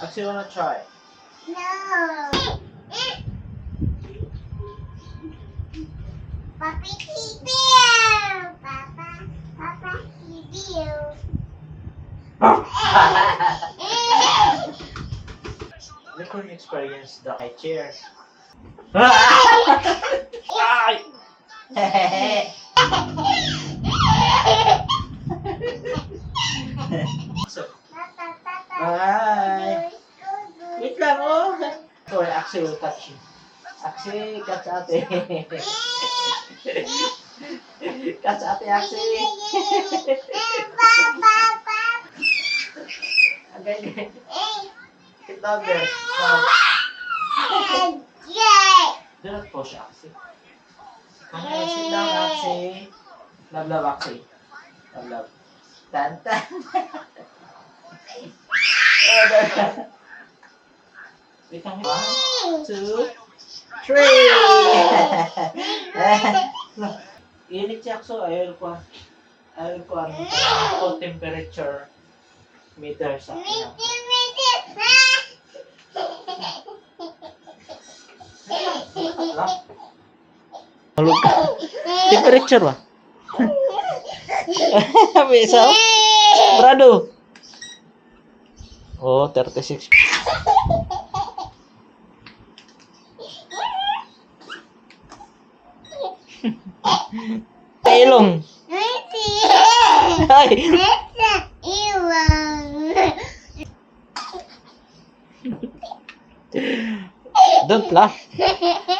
Actually, wanna try? No. Papi Hibio. Papa Hibio. We couldn't experience the high chair. Ay! So, ay! Wait lang, oh! Sorry, Axel will touch you. Axel, catch ate. Catch ate, Axel. Okay, okay. Sit down there. Do not push, Axel. Come here, sit down, Axel. Love, love, Axel. Love, love. Tan, tan. Wait lang. 1, 2, 3. Init siya ako. Ayaw ko ang temperature meter sa akin. Halog ka. Temperature ba? Bisa. Brado. Oh, 36. Ilong. Ay. Don't laugh.